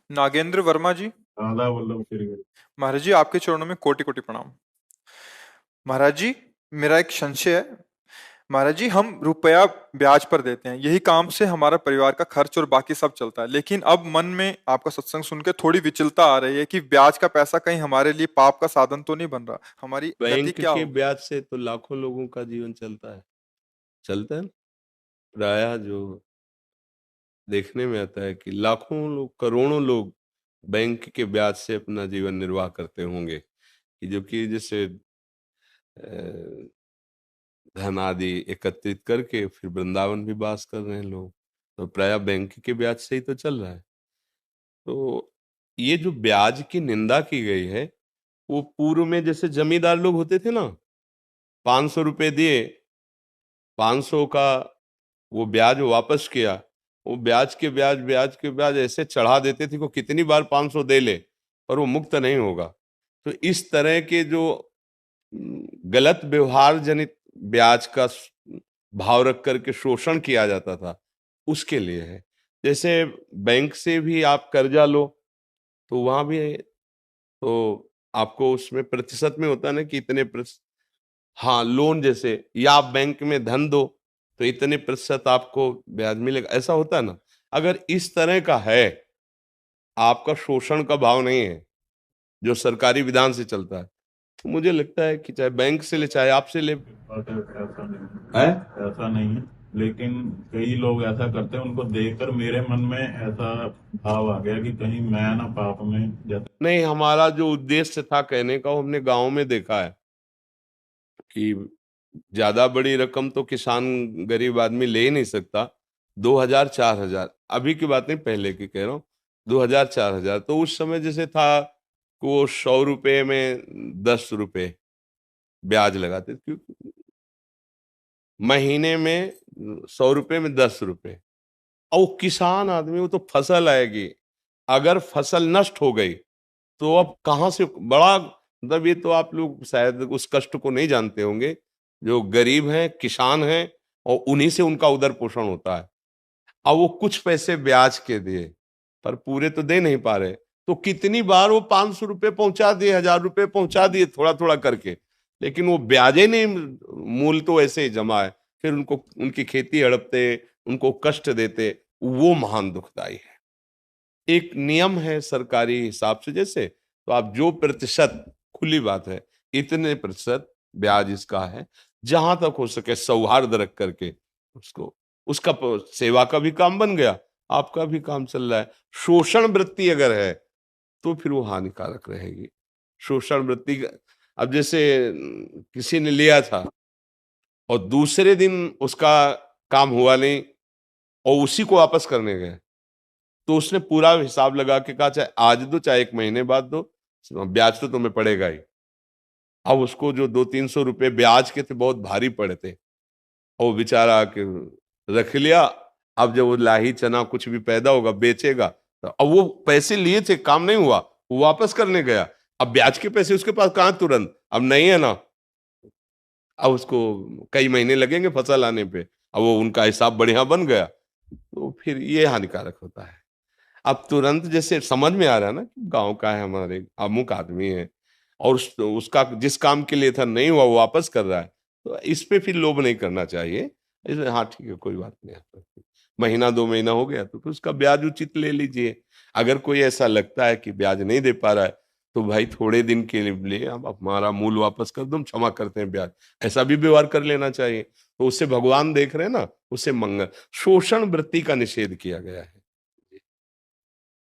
नागेंद्र वर्मा जी। राधा वल्लभ श्री। महाराज जी, आपके चरणों में कोटि कोटि प्रणाम। महाराज जी, मेरा एक संशय है। महाराज जी, हम रुपया ब्याज पर देते हैं, यही काम से हमारा परिवार का खर्च और बाकी सब चलता है, लेकिन अब मन में आपका सत्संग सुन के थोड़ी विचलता आ रही है कि ब्याज का पैसा कहीं हमारे लिए पाप का साधन तो नहीं बन रहा। हमारी गति बैंक क्या के होगी? ब्याज से तो लाखों लोगों का जीवन चलता है ना। प्रायः जो देखने में आता है कि लाखों लोग, करोड़ों लोग बैंक के ब्याज से अपना जीवन निर्वाह करते होंगे, कि जो कि जैसे धन आदि एकत्रित करके फिर वृंदावन भी वास कर रहे हैं लोग, तो प्रायः बैंक के ब्याज से ही तो चल रहा है। तो ये जो ब्याज की निंदा की गई है, वो पूर्व में जैसे जमींदार लोग होते थे ना, 500 रुपए दिए, 500 का वो ब्याज वापस किया, वो ब्याज के ब्याज ऐसे चढ़ा देते थे को कितनी बार 500 दे ले पर वो मुक्त नहीं होगा। तो इस तरह के जो गलत व्यवहार जनित ब्याज का भाव रख करके शोषण किया जाता था, उसके लिए है। जैसे बैंक से भी आप कर्जा लो तो वहां भी तो आपको उसमें प्रतिशत में होता है ना कि इतने प्रतिशत, हाँ लोन जैसे, या आप बैंक में धन दो तो इतने प्रतिशत आपको ब्याज मिलेगा, ऐसा होता है ना। अगर इस तरह का है, आपका शोषण का भाव नहीं है जो सरकारी विधान से चलता है, तो मुझे लगता है कि चाहे बैंक से ले चाहे आपसे ले। ऐसा नहीं है ऐसा नहीं है, लेकिन कई लोग ऐसा करते हैं, उनको देखकर मेरे मन में ऐसा भाव आ गया कि कहीं मैं ना पाप में जैसे। नहीं, हमारा जो उद्देश्य था कहने का, वो हमने गांव में देखा है कि ज्यादा बड़ी रकम तो किसान गरीब आदमी ले ही नहीं सकता। 2000 4000, अभी की बात नहीं, पहले की कह रहा हूँ, 2000 4000, तो उस समय जैसे था कि वो 100 रुपए में 10 रुपए ब्याज लगाते थे, क्योंकि महीने में 100 रुपए में 10 रुपए। और वो किसान आदमी, वो तो फसल आएगी, अगर फसल नष्ट हो गई तो अब कहाँ से बड़ा, मतलब ये तो आप लोग शायद उस कष्ट को नहीं जानते होंगे, जो गरीब हैं, किसान हैं, और उन्हीं से उनका उदर पोषण होता है। अब वो कुछ पैसे ब्याज के दिए पर पूरे तो दे नहीं पा रहे, तो कितनी बार वो 500 रुपये पहुंचा दिए, 1000 रुपये पहुंचा दिए, थोड़ा थोड़ा करके, लेकिन वो ब्याजे नहीं, मूल तो ऐसे ही जमा है। फिर उनको उनकी खेती हड़पते, उनको कष्ट देते, वो महान दुखदाई है। एक नियम है सरकारी हिसाब से, जैसे तो आप जो प्रतिशत, खुली बात है, इतने प्रतिशत ब्याज इसका है, जहां तक हो सके सौहार्द रख करके उसको, उसका सेवा का भी काम बन गया, आपका भी काम चल रहा है। शोषण वृत्ति अगर है तो फिर वो हानिकारक रहेगी। शोषण वृत्ति अब जैसे किसी ने लिया था और दूसरे दिन उसका काम हुआ नहीं और उसी को वापस करने गए, तो उसने पूरा हिसाब लगा के कहा चाहे आज दो चाहे 1 महीने बाद दो, ब्याज तो तुम्हें पड़ेगा ही। अब उसको जो 200-300 रुपए ब्याज के थे बहुत भारी पड़े थे, और वो बेचारा के रख लिया। अब जब वो लाही चना कुछ भी पैदा होगा बेचेगा, तो अब वो पैसे लिए थे, काम नहीं हुआ, वो वापस करने गया, अब ब्याज के पैसे उसके पास कहाँ तुरंत, अब नहीं है ना, अब उसको कई महीने लगेंगे फसल आने पे, अब वो उनका हिसाब बढ़िया बन गया, तो फिर ये हानिकारक होता है। अब तुरंत जैसे समझ में आ रहा है ना कि गांव का है, हमारे अमुक आदमी है, और उसका जिस काम के लिए था नहीं हुआ, वो वापस कर रहा है, तो इस पे फिर लोभ नहीं करना चाहिए। इसमें हाँ ठीक है, कोई बात नहीं है, महीना 2 महीना हो गया तो फिर उसका ब्याज उचित ले लीजिए। अगर कोई ऐसा लगता है कि ब्याज नहीं दे पा रहा है, तो भाई थोड़े दिन के लिए आप हमारा मूल वापस कर दो, हम क्षमा करते हैं ब्याज, ऐसा भी व्यवहार कर लेना चाहिए। तो उससे भगवान देख रहे हैं ना, उससे मंगल, शोषण वृत्ति का निषेध किया गया है।